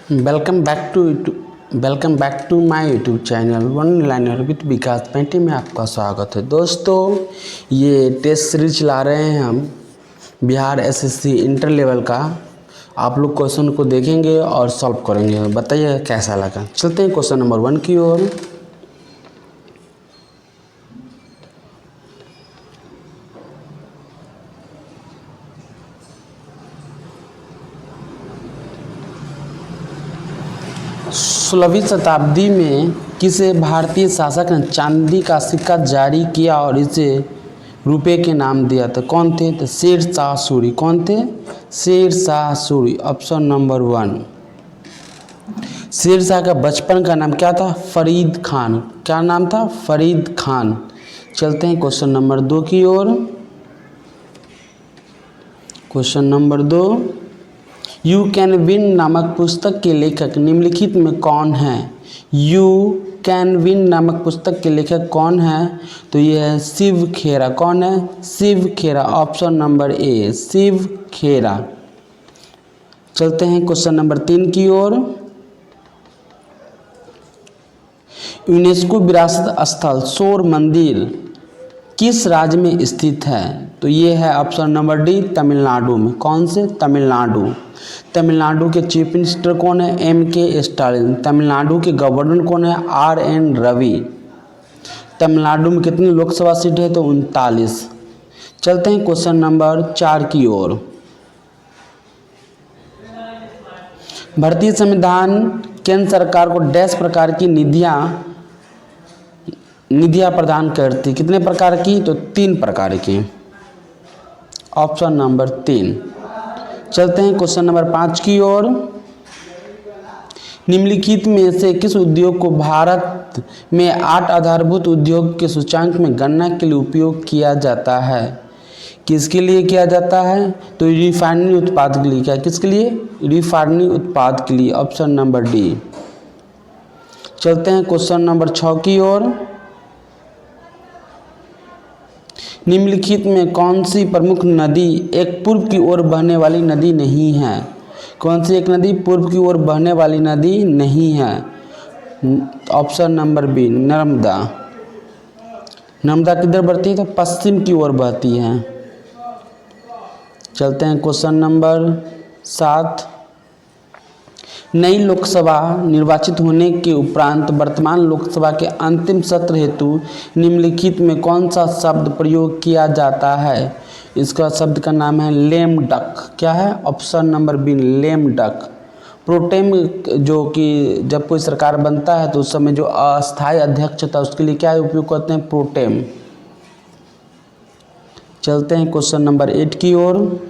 Welcome back to my YouTube channel one liner with Vikas Penti में आपका स्वागत है। दोस्तों, ये टेस्ट सीरीज चला रहे हैं हम बिहार एसएससी इंटर लेवल का। आप लोग क्वेश्चन को देखेंगे और सॉल्व करेंगे। बताइए कैसा लगा। चलते हैं क्वेश्चन नंबर 1 की ओर। सोलहवीं शताब्दी में किसे भारतीय शासक ने चांदी का सिक्का जारी किया और इसे रुपए के नाम दिया था? कौन थे? तो शेर शाह सूरी। कौन थे? शेर शाह सूरी। Option number 1। शेर शाह का बचपन का नाम क्या था? फरीद खान। क्या नाम था? फरीद खान। चलते हैं क्वेश्चन नंबर 2 की ओर। Question number 2, you can win नामक पुस्तक के लेखक निम्नलिखित में कौन है? यू कैन विन नामक पुस्तक के लेखक कौन है? तो ये है शिव खेरा। कौन है? शिव खेरा। ऑप्शन नंबर ए, शिव खेरा। चलते हैं क्वेश्चन नंबर 3 की ओर। यूनेस्को विरासत स्थल शोर मंदिर किस राज्य में स्थित है? तो ये है ऑप्शन नंबर डी, तमिलनाडु में। कौन से? तमिलनाडु। तमिलनाडु के चीफ मिनिस्टर कौन है? M.K. स्टालिन। तमिलनाडु के गवर्नर कौन है? R.N. रवि। तमिलनाडु में कितनी लोकसभा सीट है? तो 39। चलते हैं क्वेश्चन नंबर 4 की ओर। भारतीय संविधान केंद्र सरकार को डैश प्रकार की निधियां प्रदान करती। कितने प्रकार की? तो 3 प्रकार की। Option number 3। चलते हैं क्वेश्चन नंबर 5 की ओर। निम्नलिखित में से किस उद्योग को भारत में 8 आधारभूत उद्योग के सूचकांक में गणना के लिए उपयोग किया जाता है? किसके लिए किया जाता है? तो रिफाइनरी उत्पाद के लिए। क्या? किसके लिए? रिफाइनरी उत्पाद के लिए। Option number D. चलते हैं क्वेश्चन नंबर 6 की ओर। निम्नलिखित में कौन सी प्रमुख नदी एक पूर्व की ओर बहने वाली नदी नहीं है? कौन सी एक नदी पूर्व की ओर बहने वाली नदी नहीं है? Option number B, Narmada. Narmada किधर बहती है? तो पश्चिम की ओर बहती है। चलते हैं क्वेश्चन नंबर 7। नई लोकसभा निर्वाचित होने के उपरांत वर्तमान लोकसभा के अंतिम सत्र हेतु निम्नलिखित में कौन सा शब्द प्रयोग किया जाता है? इसका शब्द का नाम है लेम डक। क्या है? Option number B, lame duck. Pro tem, जो कि जब कोई सरकार बनता है तो उस समय जो अस्थायी अध्यक्ष होता है उसके लिए क्या उपयोग करते हैं? प्रोटेम। चलते हैं क्वेश्चन नंबर 8 की ओर।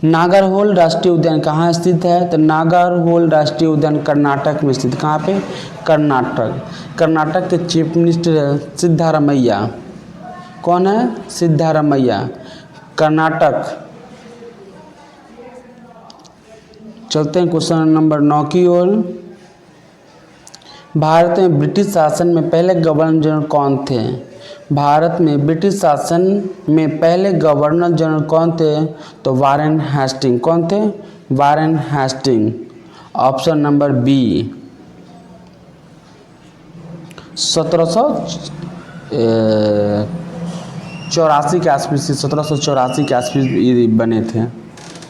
नागरहोल राष्ट्रीय उद्यान कहाँ स्थित है? तो नागरहोल राष्ट्रीय उद्यान कर्नाटक में स्थित। कहाँ पे? कर्नाटक। कर्नाटक के चीफ मिनिस्टर है सिद्धारमैया। कौन है? सिद्धारमैया। कर्नाटक। चलते हैं क्वेश्चन नंबर 9 की ओर। भारत में ब्रिटिश शासन में पहले गवर्नर जनरल कौन थे? भारत में ब्रिटिश शासन में पहले गवर्नर जनरल कौन थे? तो वारेन हेस्टिंग। कौन थे? Warren Hasting. Option number B. 1784 के आसपास, 1784 के आसपास ये बने थे।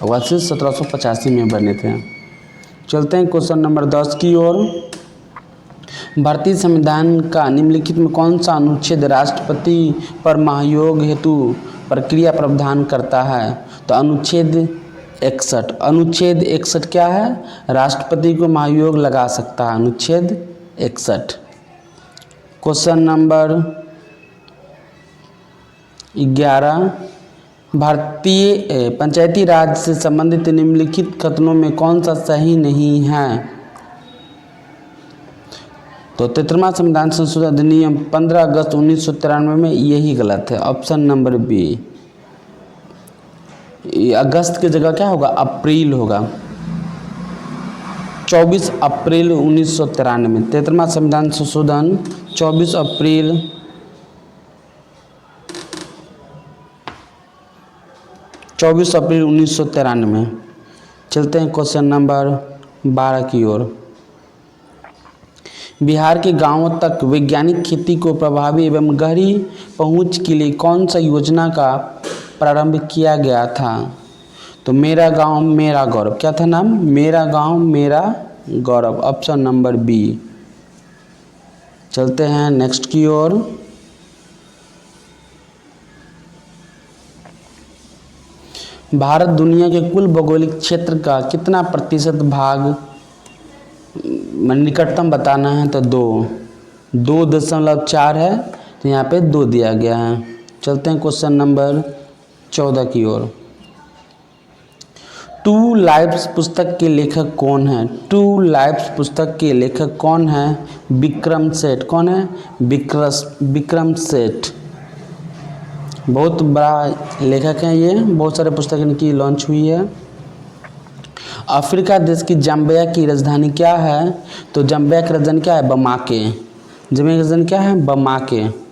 वैसे 1785 में बने थे। चलते हैं क्वेश्चन नंबर 10 की ओर। भारतीय संविधान का निम्नलिखित में कौन सा अनुच्छेद राष्ट्रपति पर महाभियोग हेतु प्रक्रिया प्रावधान करता है? तो अनुच्छेद 61। अनुच्छेद 61 क्या है? राष्ट्रपति को महाभियोग लगा सकता है। अनुच्छेद 61। Question number 11। भारतीय पंचायती राज से संबंधित निम्नलिखित कथनों में कौन सा सही नहीं है? तो 73वां संविधान संशोधन अधिनियम 15 अगस्त 1993 में यही गलत है। Option number B. अगस्त की जगह क्या होगा? अप्रैल होगा। 24 अप्रैल 1993। 73वां संविधान संशोधन 24 अप्रैल 1993। चलते हैं क्वेश्चन नंबर 12 की ओर। बिहार के गांवों तक वैज्ञानिक खेती को प्रभावी एवं गहरी पहुंच के लिए कौन सा योजना का प्रारंभ किया गया था? तो मेरा गांव मेरा गौरव। क्या था नाम? मेरा गांव मेरा गौरव, ऑप्शन नंबर बी। चलते हैं नेक्स्ट की ओर। भारत दुनिया के कुल भौगोलिक क्षेत्र का कितना प्रतिशत भाग निकटतम बताना है? तो 2.4 है, तो यहाँ पे 2 दिया गया है। चलते हैं क्वेश्चन नंबर 14 की ओर। टू लाइव्स पुस्तक के लेखक कौन है? टू लाइव्स पुस्तक के लेखक कौन है? विक्रम सेठ। कौन है? विक्रम सेठ। बहुत बड़ा लेखक हैं ये, बहुत सारे पुस्तक इनकी लॉन्च हुई है। अफ्रीका देश की जाम्बिया की राजधानी क्या है? तो जाम्बिया की राजधानी क्या है? बमाके। जाम्बिया की राजधानी क्या है? बमाके।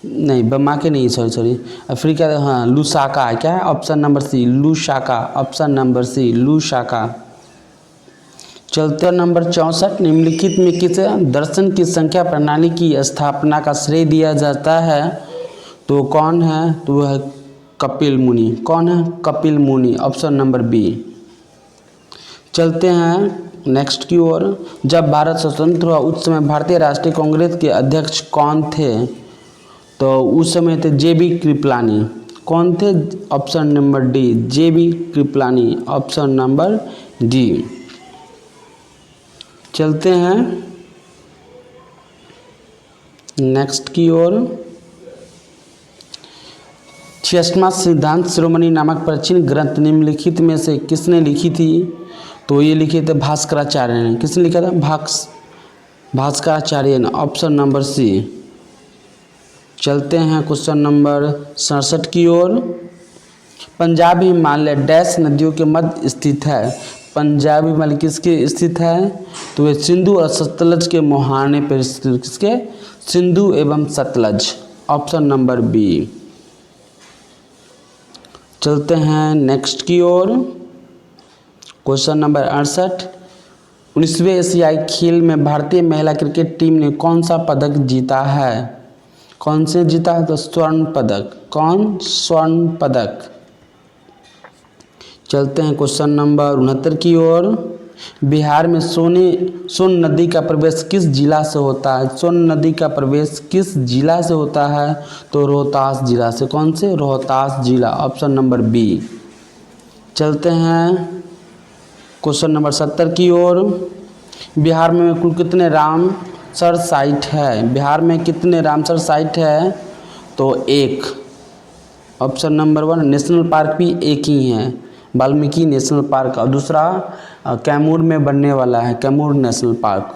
नहीं, बमाके नहीं, सॉरी अफ्रीका, हाँ लुसाका है। क्या है? Option number C, Lusaka. Option number C, Lusaka. चलते नंबर 64। निम्नलिखित में किस दर्शन की संख्या प्रणाली की स्थापना का श्रेय दिया जाता है? तो कौन है? तो वह है कपिल मुनि। कौन है? कपिल मुनि, ऑप्शन नंबर बी। चलते हैं नेक्स्ट की ओर। जब भारत स्वतंत्र हुआ उस समय भारतीय राष्ट्रीय कांग्रेस के अध्यक्ष कौन थे? तो उस समय थे JB कृपलानी। कौन थे? Option number D, JB Kripalani, option number D. चलते हैं नेक्स्ट की ओर। 66वां सिद्धांत शिरोमणि नामक प्राचीन ग्रंथ निम्नलिखित में से किसने लिखी थी? तो ये लिखे थे भास्कराचार्य ने। किसने लिखा था? भास्कराचार्य ने, ऑप्शन नंबर सी। चलते हैं क्वेश्चन नंबर 67 की ओर। पंजाब हिमालय डैश नदियों के मध्य स्थित है? पंजाब हिमालय किसके स्थित है? तो ये सिंधु और सतलज के मुहाने पर स्थित। किसके? सिंधु एवं सतलज, ऑप्शन नंबर बी। चलते हैं नेक्स्ट की ओर। Question number 68। 19वें एशियाई खेल में भारतीय महिला क्रिकेट टीम ने कौन सा पदक जीता है? कौन से जीता है? तो स्वर्ण पदक। कौन? स्वर्ण पदक। चलते हैं क्वेश्चन नंबर 69 की ओर। बिहार में सोन नदी का प्रवेश किस जिला से होता है? सोन नदी का प्रवेश किस जिला से होता है? तो रोहतास जिला से। कौन से? रोहतास जिला, ऑप्शन नंबर बी। चलते हैं क्वेश्चन नंबर 70 की ओर। बिहार में कुल कितने रामसर साइट है? बिहार में कितने रामसर साइट है? तो 1, ऑप्शन नंबर 1। नेशनल पार्क भी एक ही है, वाल्मीकि नेशनल पार्क, और दूसरा कैमूर में बनने वाला है, कैमूर नेशनल पार्क।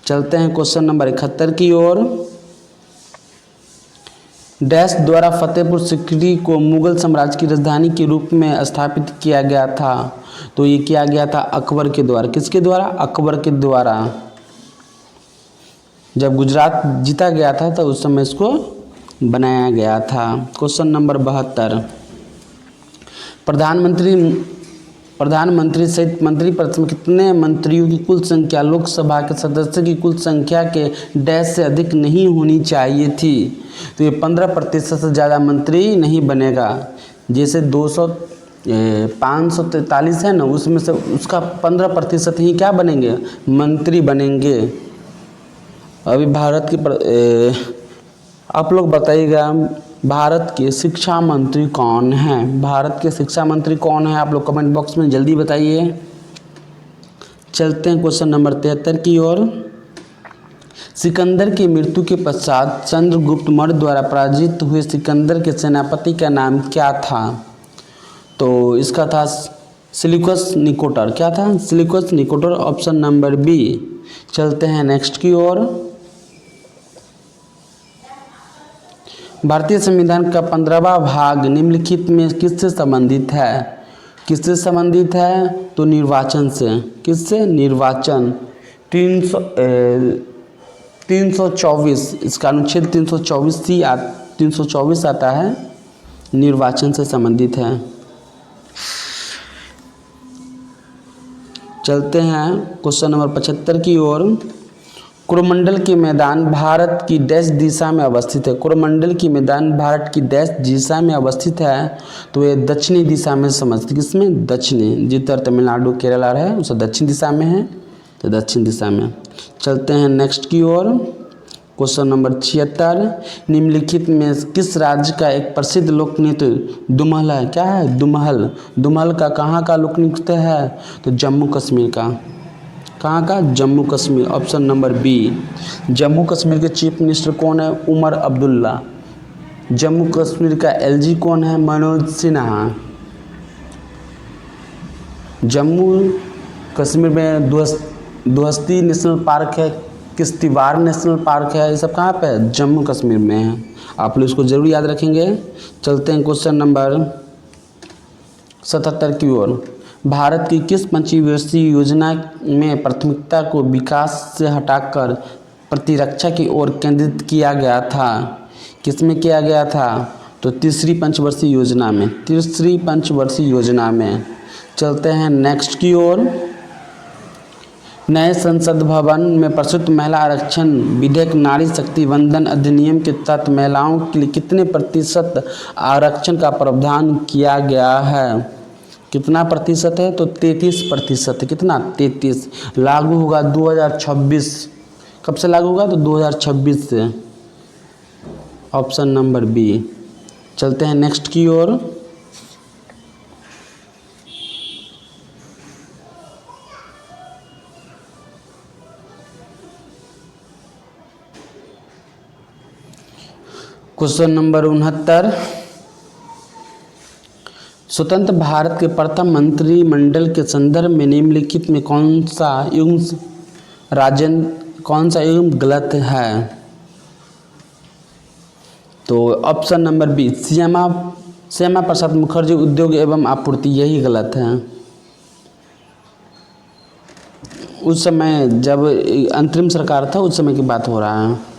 चलते हैं क्वेश्चन नंबर 71 की ओर। डैश द्वारा फतेहपुर सीकरी को मुगल साम्राज्य की राजधानी के रूप में स्थापित किया गया था? तो ये किया गया था अकबर के द्वारा। किसके द्वारा? अकबर के द्वारा। जब गुजरात जीता गया था तो उस समय इसको बनाया गया था। Question number 72। प्रधानमंत्री सहित मंत्रिपरिषद में कितने मंत्रियों की कुल संख्या लोकसभा के सदस्य की कुल संख्या के डैश से अधिक नहीं होनी चाहिए थी? तो ये 15% से ज़्यादा मंत्री नहीं बनेगा। जैसे 543 है ना, उसमें से उसका 15% ही क्या बनेंगे? मंत्री बनेंगे। अभी भारत की आप लोग बताइएगा, भारत के शिक्षा मंत्री कौन हैं? भारत के शिक्षा मंत्री कौन हैं? आप लोग कमेंट बॉक्स में जल्दी बताइए। चलते हैं क्वेश्चन नंबर 73 की ओर। सिकंदर की मृत्यु के पश्चात चंद्रगुप्त मौर्य द्वारा पराजित हुए सिकंदर के सेनापति का नाम क्या था? तो इसका था सिलिकस निकोटर। क्या था? Seleucus Nicator, option number B. चलते हैं नेक्स्ट की ओर। भारतीय संविधान का 15वां भाग निम्नलिखित में किससे संबंधित है? किससे संबंधित है? तो निर्वाचन से। किससे? निर्वाचन। 324, इसका अनुच्छेद 324 आता है, निर्वाचन से संबंधित है। चलते हैं क्वेश्चन नंबर 75 की ओर। कोरोमंडल के मैदान भारत की डैश दिशा में अवस्थित है। कोरोमंडल की मैदान भारत की डैश दिशा में अवस्थित है, तो ये दक्षिणी दिशा में समझते, किसमें? दक्षिणी, जिधर तमिलनाडु केरला है उसे दक्षिण दिशा में है, तो दक्षिण दिशा में। चलते हैं नेक्स्ट की ओर। क्वेश्चन नंबर 76, निम्नलिखित में किस राज्य का एक प्रसिद्ध लोक नृत्य दुमहल है? क्या है? दुमहल। दुमहल का कहाँ का लोक नृत्य है? तो जम्मू कश्मीर का। कहाँ का? Jammu Kashmir. Option number B. Jammu Kashmir के चीफ मिनिस्टर कौन है? उमर अब्दुल्ला। जम्मू कश्मीर का एलजी कौन है? मनोज सिन्हा। जम्मू कश्मीर में दुहस्ती नेशनल पार्क है, किश्तवाड़ नेशनल पार्क है, ये सब कहाँ पे है? जम्मू कश्मीर में है। आप लोग इसको जरूर याद रखेंगे। चलते हैं क्वेश्चन नंबर 77 की ओर। भारत की किस पंचवर्षीय योजना में प्राथमिकता को विकास से हटाकर प्रतिरक्षा की ओर केंद्रित किया गया था? किसमें किया गया था? तो तीसरी पंचवर्षीय योजना में। तीसरी पंचवर्षीय योजना में। चलते हैं नेक्स्ट की ओर। नए संसद भवन में प्रस्तुत महिला आरक्षण विधेयक नारी शक्ति वंदन अधिनियम के तहत महिलाओं के लिए कितने प्रतिशत आरक्षण का प्रावधान किया गया है? कितना प्रतिशत है? तो 33%। कितना? 33। लागू होगा 2026। कब से लागू होगा? तो 2026 से। Option number B. चलते हैं नेक्स्ट की ओर। क्वेश्चन नंबर 69, स्वतंत्र भारत के प्रथम मंत्रिमंडल के संदर्भ में निम्नलिखित में कौन सा युग्म गलत है? तो option number B, Shyama Prasad Mukherjee उद्योग एवं आपूर्ति, यही गलत है। उस समय जब अंतरिम सरकार था उस समय की बात हो रहा है।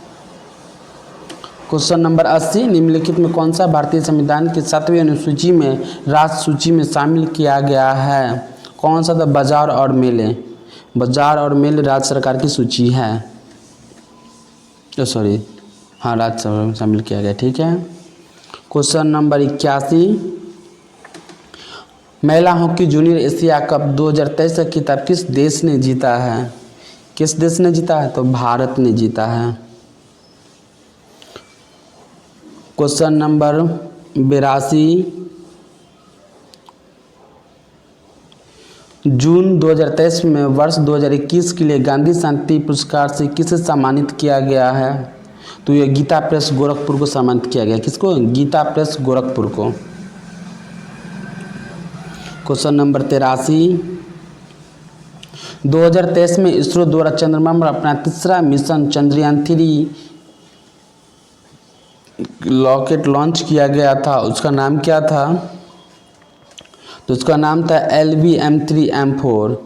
क्वेश्चन नंबर 80, निम्नलिखित में कौन सा भारतीय संविधान की 7वीं अनुसूची में राज्य सूची में शामिल किया गया है? कौन सा था? बाजार और मेले। बाजार और मेले राज्य सरकार की सूची है। सॉरी, हाँ, राज्य सरकार में शामिल किया गया। ठीक है। क्वेश्चन नंबर 81, महिला हॉकी जूनियर एशिया कप 2023 का खिताब किस देश ने जीता है? किस देश ने जीता है? तो भारत ने जीता है। क्वेश्चन नंबर 82, जून 2023 में वर्ष 2021 के लिए गांधी शांति पुरस्कार से किसे सम्मानित किया गया है? तो ये गीता प्रेस गोरखपुर को सम्मानित किया गया। किसको? गीता प्रेस गोरखपुर को। क्वेश्चन नंबर 83, 2023 में इसरो द्वारा चंद्रमा पर अपना तीसरा मिशन चंद्रयान 3 रॉकेट लॉन्च किया गया था, उसका नाम क्या था? तो उसका नाम था LVM-3M4।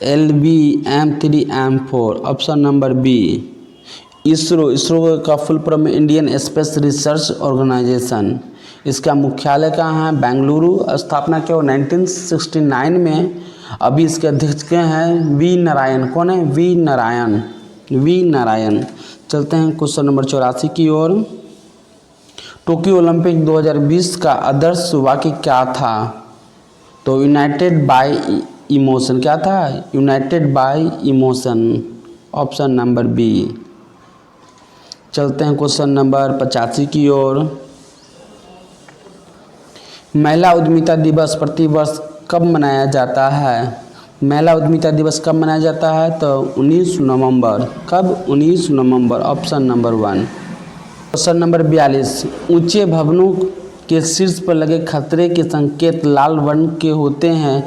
LVM-3M4। Option number B. ISRO का full form Indian Space Research Organisation. इसका मुख्यालय कहाँ है? बेंगलुरु। स्थापना क्या हो? 1969 में। अभी इसके अध्यक्ष के हैं वी नारायण। कौन है? वी नारायण। चलते हैं क्वेश्चन नंबर 84 की ओर। टोक्यो ओलंपिक 2020 का आदर्श वाक्य क्या था? तो यूनाइटेड बाय इमोशन। क्या था? United by emotion. Option number B. चलते हैं क्वेश्चन नंबर 85 की ओर। महिला उद्यमिता दिवस प्रतिवर्ष कब मनाया जाता है? महिला उद्यमिता दिवस कब मनाया जाता है? तो 19 नवंबर। कब? 19 नवंबर। Option number 1। क्वेश्चन नंबर 42, ऊंचे भवनों के शीर्ष पर लगे खतरे के संकेत लाल वर्ण के होते हैं।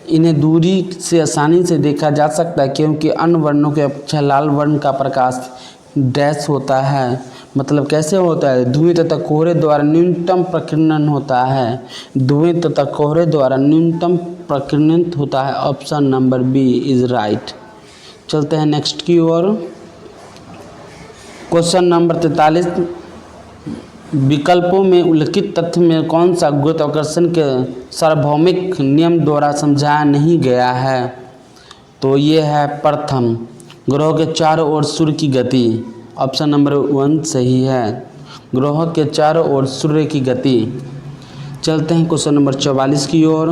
इन्हें दूरी से आसानी से देखा जा सकता है क्योंकि अन्य वर्णों के अपेक्षा लाल वर्ण का प्रकाश डैश होता है। मतलब कैसे होता है? धुएं तथा कोहरे द्वारा न्यूनतम प्रकीर्णन होता है। धुएं तथा कोहरे द्वारा न्यूनतम प्रकीर्णित होता है। Option number B is right. चलते हैं नेक्स्ट की ओर। क्वेश्चन नंबर 43, विकल्पों में उल्लिखित तथ्य में कौन सा गुरुत्वाकर्षण के सार्वभौमिक नियम द्वारा समझाया नहीं गया है? तो ये है प्रथम। ग्रहों के चारों ओर सूर्य की गति, ऑप्शन नंबर 1 सही है। ग्रहों के चारों ओर सूर्य की गति। चलते हैं क्वेश्चन नंबर 44 की ओर।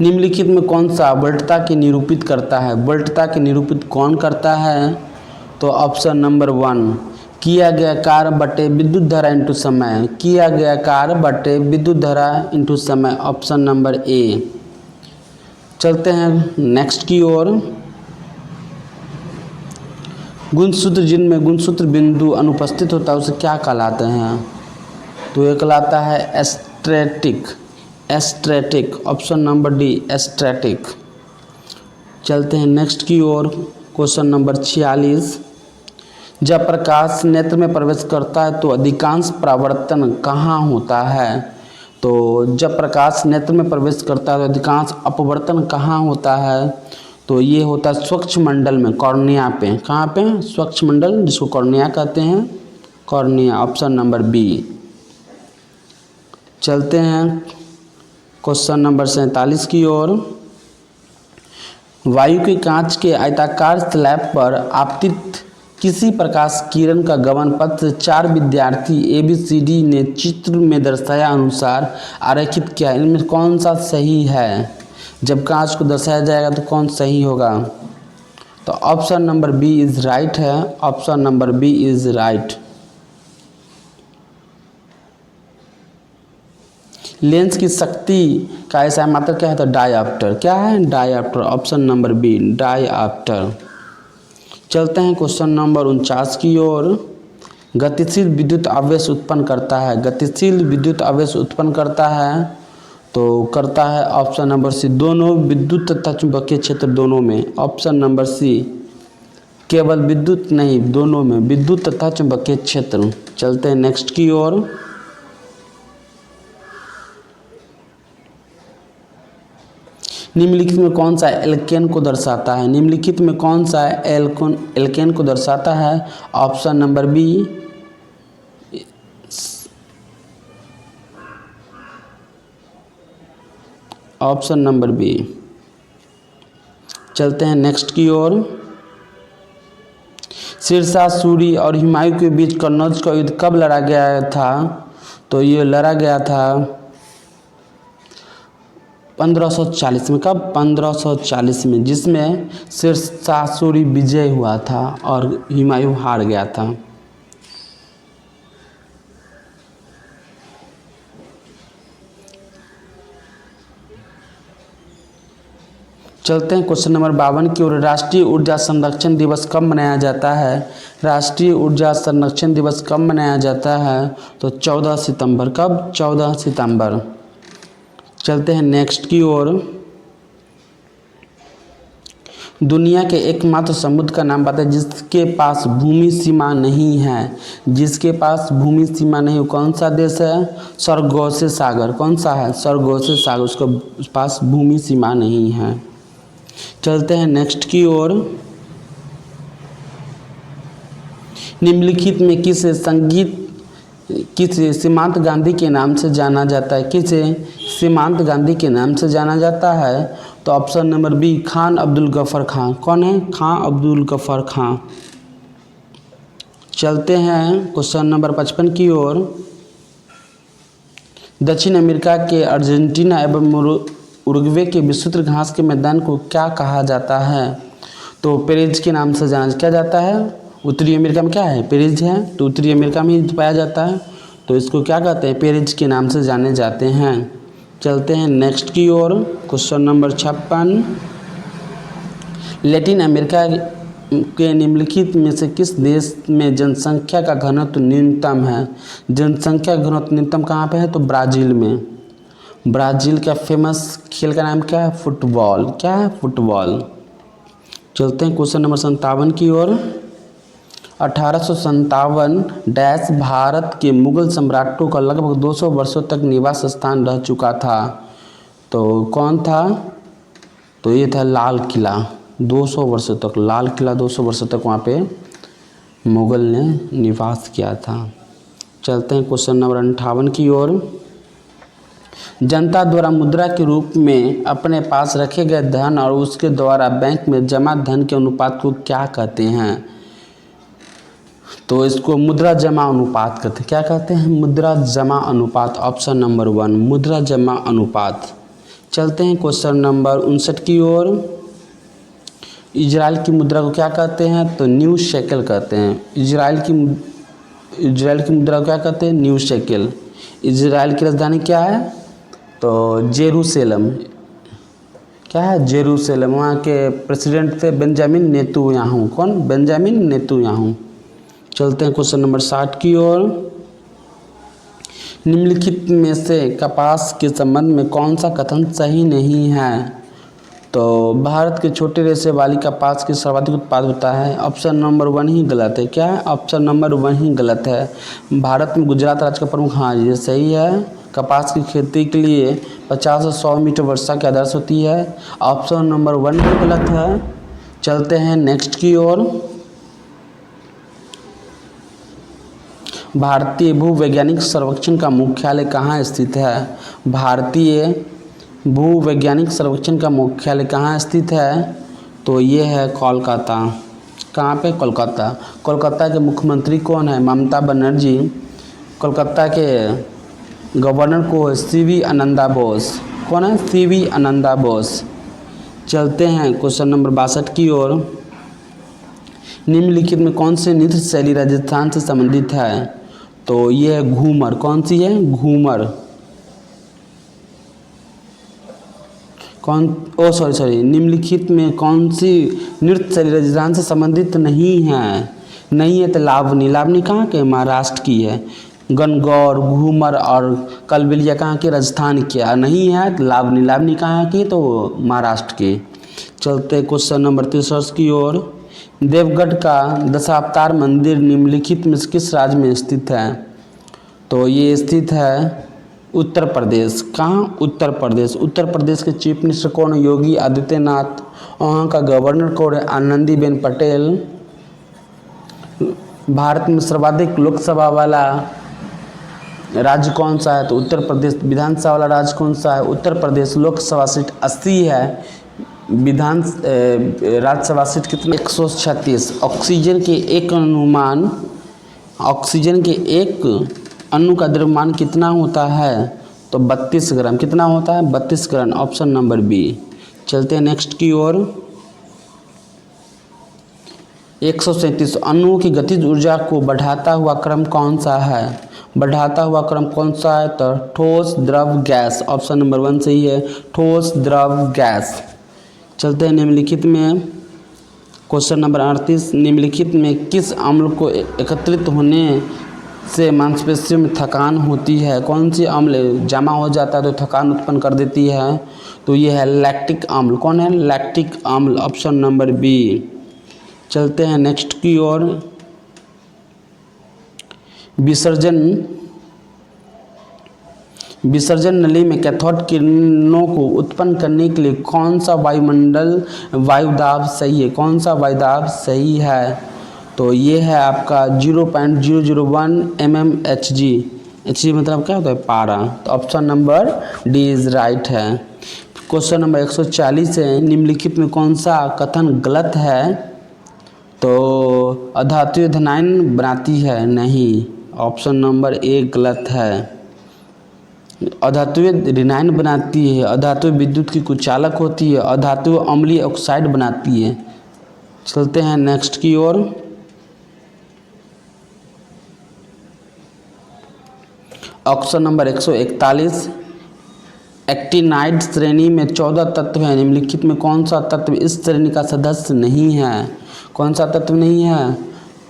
निम्नलिखित में कौन सा वोल्टता की निरूपित करता है? वोल्टता की निरूपित कौन करता है? तो ऑप्शन नंबर 1, किया गया कार्य बटे विद्युत धारा इंटू समय। किया गया कार्य बटे विद्युत धारा इंटू समय, ऑप्शन नंबर ए। चलते हैं नेक्स्ट की ओर। गुणसूत्र, जिनमें गुणसूत्र बिंदु अनुपस्थित होता है उसे क्या कहलाते हैं? तो ये कहलाता है एस्ट्रेटिक। एस्ट्रेटिक, ऑप्शन नंबर डी, एस्ट्रेटिक। चलते हैं नेक्स्ट की ओर। Question number 46। जब प्रकाश नेत्र में प्रवेश करता है तो अधिकांश परावर्तन कहाँ होता है? तो जब प्रकाश नेत्र में प्रवेश करता है तो अधिकांश अपवर्तन कहाँ होता है? तो ये होता है स्वच्छ मंडल में, कॉर्निया पे। कहाँ पे? स्वच्छ मंडल, जिसको कॉर्निया कहते हैं, कॉर्निया, ऑप्शन नंबर बी। चलते हैं क्वेश्चन नंबर 47 की ओर। वायु के कांच के आयताकार स्लैब पर आपतित किसी प्रकाश किरण का गमन पथ से 4 विद्यार्थी ABCD ने चित्र में दर्शाया अनुसार आरेखित किया। इनमें कौन सा सही है? जब कांच को दर्शाया जाएगा तो कौन सही होगा? तो option number B is right है। Option number B is right. Lens की शक्ति का ऐसा मात्रा क्या है? तो डायऑप्टर। क्या है? डायऑप्टर, ऑप्शन नंबर बी, डायऑप्टर। चलते हैं क्वेश्चन नंबर 49 की ओर। गतिशील विद्युत आवेश उत्पन्न करता है। गतिशील विद्युत आवेश उत्पन्न करता है तो करता है ऑप्शन नंबर सी, दोनों विद्युत तथा चुंबकीय क्षेत्र दोनों में, ऑप्शन नंबर सी। केवल विद्युत नहीं, दोनों में, विद्युत तथा चुंबकीय क्षेत्र। चलते हैं नेक्स्ट की ओर। निम्नलिखित में कौन सा एल्केन को दर्शाता है? निम्नलिखित में कौन सा एल्केन को दर्शाता है? Option number B, option number B. चलते हैं नेक्स्ट की ओर। सिरसा सूरी और हुमायूं के बीच कन्नौज का युद्ध कब लड़ा गया था? तो ये लड़ा गया था 1540 में। कब? 1540 में, जिसमें सिरसा सूरी विजय हुआ था और हुमायूं हार गया था। चलते हैं क्वेश्चन नंबर 52 की ओर। राष्ट्रीय ऊर्जा संरक्षण दिवस कब मनाया जाता है? राष्ट्रीय ऊर्जा संरक्षण दिवस कब मनाया जाता है? तो 14 सितंबर। कब? 14 सितंबर। चलते हैं नेक्स्ट की ओर। दुनिया के एकमात्र समुद्र का नाम बताएं जिसके पास भूमि सीमा नहीं है। जिसके पास भूमि सीमा नहीं, कौन सा देश है? सरगोसे सागर। कौन सा है? सरगोसे सागर, उसके पास भूमि सीमा नहीं है। चलते हैं नेक्स्ट की ओर। निम्नलिखित में किसे सीमांत गांधी के नाम से जाना जाता है? किसे सीमांत गांधी के नाम से जाना जाता है? तो option number B, Khan Abdul Ghaffar Khan. कौन है? खान अब्दुल गफर खान। चलते हैं क्वेश्चन नंबर 55 की ओर। दक्षिण अमेरिका के अर्जेंटीना एवं उरुग्वे के विस्तृत घास के मैदान को क्या कहा जाता है? तो पेरेज के नाम से जाना क्या जाता है? उत्तरी अमेरिका में क्या है? पेरेज है, तो उत्तरी अमेरिका में ही पाया जाता है, तो इसको क्या कहते हैं? पेरेज के नाम से जाने जाते हैं। चलते हैं नेक्स्ट की ओर। Question number 56। लैटिन अमेरिका के निम्नलिखित में से किस देश में जनसंख्या का घनत्व न्यूनतम है? जनसंख्या का घनत्व न्यूनतम कहाँ पे है? तो ब्राज़ील में। ब्राज़ील का फेमस खेल का नाम क्या है? फुटबॉल। क्या है? फुटबॉल। चलते हैं क्वेश्चन नंबर 57 की ओर। 1857 भारत के मुगल सम्राटों का लगभग 200 वर्षों तक निवास स्थान रह चुका था। तो कौन था? तो ये था लाल किला। 200 वर्षों तक लाल किला, 200 वर्षों तक वहाँ पे मुगल ने निवास किया था। चलते हैं क्वेश्चन नंबर 58 की ओर। जनता द्वारा मुद्रा के रूप में अपने पास रखे गए धन और उसके द्वारा बैंक में जमा धन के अनुपात को क्या कहते हैं? तो इसको मुद्रा जमा अनुपात कहते हैं। क्या कहते हैं? मुद्रा जमा अनुपात। ऑप्शन नंबर 1 मुद्रा जमा अनुपात। चलते हैं क्वेश्चन नंबर 59 की ओर। इजराइल की मुद्रा को क्या कहते हैं? तो न्यू शेकेल कहते हैं। इजराइल की मुद्रा को क्या कहते हैं? New shekel. इजराइल की राजधानी क्या है? तो जेरूशलेम। क्या है? जेरूशलेम। वहाँ के प्रेसिडेंट थे बेंजामिन नेतन्याहू। कौन? Benjamin Netanyahu. चलते हैं क्वेश्चन नंबर 60 की ओर। निम्नलिखित में से कपास के संबंध में कौन सा कथन सही नहीं है? तो भारत के छोटे रेशे वाली कपास की सर्वाधिक उत्पाद होता है। ऑप्शन नंबर 1 ही गलत है। क्या है? ऑप्शन नंबर 1 ही गलत है। भारत में गुजरात राज्य का प्रमुख, हाँ ये सही है। कपास की खेती के लिए 50 से 100 मीटर वर्षा की आदर्श होती है। ऑप्शन नंबर 1 भी गलत है। चलते हैं नेक्स्ट की ओर। भारतीय भूवैज्ञानिक सर्वेक्षण का मुख्यालय कहाँ स्थित है? भारतीय भूवैज्ञानिक सर्वेक्षण का मुख्यालय कहाँ स्थित है? तो ये है कोलकाता। कहाँ पे? कोलकाता। कोलकाता के मुख्यमंत्री कौन है? ममता बनर्जी। कोलकाता के गवर्नर को है सीवी आनंदा बोस। कौन है? सीवी आनंदा बोस। चलते हैं क्वेश्चन नंबर 62 की ओर। निम्नलिखित में कौन सी नृत्य शैली राजस्थान से संबंधित है? तो ये है घूमर। कौन सी है? घूमर। निम्नलिखित में कौन सी नृत्य शैली राजस्थान से संबंधित नहीं है? नहीं है तो लावनी। लावनी कहाँ के? महाराष्ट्र की है। गणगौर, घूमर और कलबेलिया कहाँ के? राजस्थान के। नहीं है तो लावनी। लावनी कहाँ की? तो महाराष्ट्र की। चलते क्वेश्चन नंबर 63 की ओर। देवगढ़ का दशावतार मंदिर निम्नलिखित में किस राज्य में स्थित है? तो ये स्थित है उत्तर प्रदेश। कहाँ? उत्तर प्रदेश। उत्तर प्रदेश के चीफ मिनिस्टर कौन? योगी आदित्यनाथ। वहाँ का गवर्नर कौन है? आनंदीबेन पटेल। भारत में सर्वाधिक लोकसभा वाला राज्य कौन सा है? तो उत्तर प्रदेश। विधानसभा वाला राज्य कौन सा है? उत्तर प्रदेश। लोकसभा सीट 80 है। राज्यसभा सीट कितनी? 136। ऑक्सीजन के एक अणु का द्रव्यमान कितना होता है? तो 32 ग्राम। कितना होता है? 32 ग्राम। Option number B. चलते हैं नेक्स्ट की ओर। 137 अणुओं की गतिज ऊर्जा को बढ़ाता हुआ क्रम कौन सा है? बढ़ाता हुआ क्रम कौन सा है? तो ठोस, द्रव, गैस। ऑप्शन नंबर 1 सही है। ठोस, द्रव, गैस। चलते हैं निम्नलिखित में क्वेश्चन नंबर 38। निम्नलिखित में किस अम्ल को एकत्रित होने से मांसपेशियों में थकान होती है? कौन सी अम्ल जमा हो जाता है तो थकान उत्पन्न कर देती है? तो ये है लैक्टिक अम्ल। कौन है? लैक्टिक अम्ल। Option number B. चलते हैं नेक्स्ट की ओर। विसर्जन नली में कैथोड किरणों को उत्पन्न करने के लिए कौन सा वायुदाब सही है? कौन सा वायुदाब सही है? तो ये है आपका 0.001 mmHg। Hg मतलब क्या होता है? पारा। तो option number D is right है। क्वेश्चन नंबर 140 है। निम्नलिखित में कौन सा कथन गलत है? तो अधातु धनायन बनाती है। नहीं। ऑप्शन नंबर ए गलत है। अधातु ऋणायन बनाती है। अधातु विद्युत की कुचालक होती है। अधातु अम्लीय ऑक्साइड बनाती है। चलते हैं नेक्स्ट की ओर। Option number 141। एक्टिनाइड श्रेणी में 14 तत्व हैं। निम्नलिखित में कौन सा तत्व इस श्रेणी का सदस्य नहीं है? कौन सा तत्व नहीं है?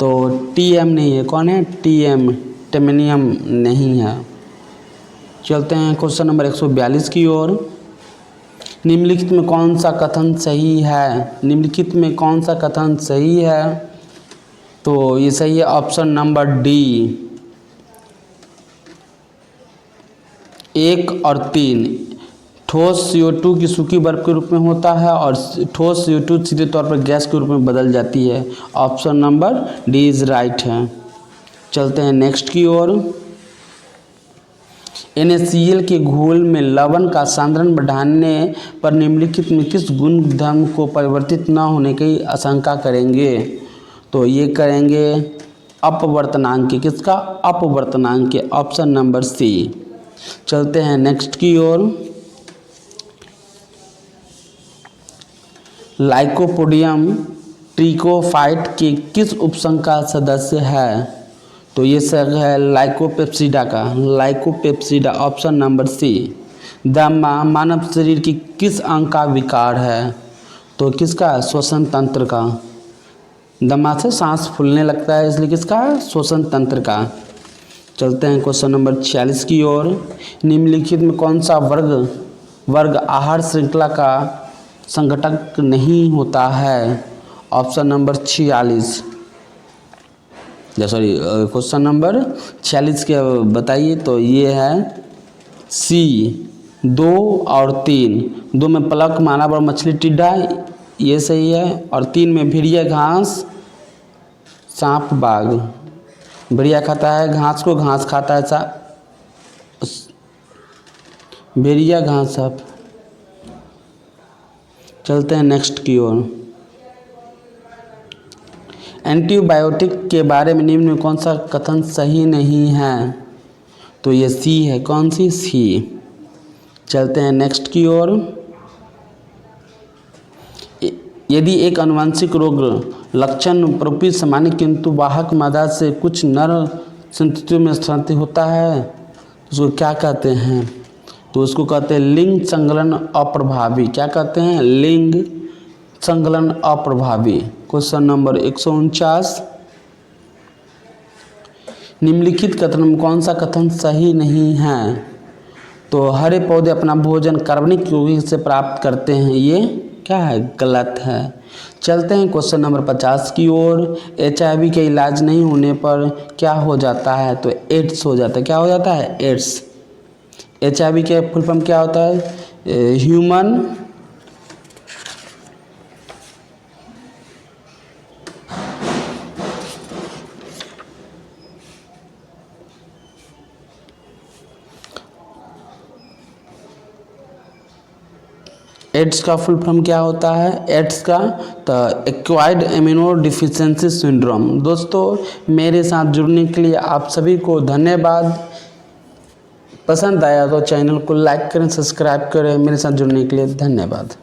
तो टीएम नहीं है। कौन है? टीएम। टेमिनियम नहीं है। चलते हैं क्वेश्चन नंबर 142 की ओर। निम्नलिखित में कौन सा कथन सही है? निम्नलिखित में कौन सा कथन सही है? तो ये सही है ऑप्शन नंबर डी। 1 और 3 ठोस CO2 की सूखी बर्फ के रूप में होता है और ठोस CO2 सीधे तौर पर गैस के रूप में बदल जाती है। Option number D is right है। चलते हैं नेक्स्ट की ओर। NaCl के घोल में लवण का सांद्रण बढ़ाने पर निम्नलिखित में किस गुण धर्म को परिवर्तित न होने की आशंका करेंगे? तो ये करेंगे अपवर्तनांक। किसका? अपवर्तनांक। Option number C. चलते हैं नेक्स्ट की ओर। लाइकोपोडियम ट्रिकोफाइट के किस उपसंघ का सदस्य है? तो ये संघ है लाइकोपेप्सिडा का। लाइकोपेप्सिडा। Option number C. दमा मानव शरीर की किस अंग का विकार है? तो किसका? श्वसन तंत्र का। दमा से सांस फूलने लगता है, इसलिए किसका? श्वसन तंत्र का। चलते हैं क्वेश्चन नंबर 46 की ओर। निम्नलिखित में कौन सा वर्ग आहार श्रृंखला का संघटक नहीं होता है? Option number 46। Sorry, question number 46 के बताइए। तो ये है सी 2 और 3। 2 में पलक, मानव और मछली टिड्डा, ये सही है। और 3 में भेड़िया, घास, सांप, बाघ। भेड़िया खाता है घास को, घास खाता है भेड़िया, घास, सांप। चलते हैं नेक्स्ट की ओर। एंटीबायोटिक के बारे में निम्न में कौन सा कथन सही नहीं है? तो ये सी है। कौन सी? सी। चलते हैं नेक्स्ट की ओर। यदि एक आनुवंशिक रोग लक्षण प्ररूपित सामान्य किंतु वाहक मादा से कुछ नर संततियों में स्थानांतरित होता है, उसको क्या कहते हैं? तो उसको कहते हैं लिंग संगलन अप्रभावी। क्या कहते हैं? लिंग संगलन अप्रभावी। Question number 149। निम्नलिखित कथन में कौन सा कथन सही नहीं है? तो हरे पौधे अपना भोजन कार्बनिक यौगिक से प्राप्त करते हैं, ये क्या है? गलत है। चलते हैं क्वेश्चन नंबर 50 की ओर। HIV के इलाज नहीं होने पर क्या हो जाता है? तो एड्स हो जाता है। क्या हो जाता है? एड्स। HIV के फुल फॉर्म क्या होता है? ह्यूमन एड्स का फुल फॉर्म क्या होता है? एड्स का तो एक्वायर्ड इम्यूनो डिफिशिएंसी सिंड्रोम। दोस्तों, मेरे साथ जुड़ने के लिए आप सभी को धन्यवाद। पसंद आया तो चैनल को लाइक करें, सब्सक्राइब करें। मेरे साथ जुड़ने के लिए धन्यवाद।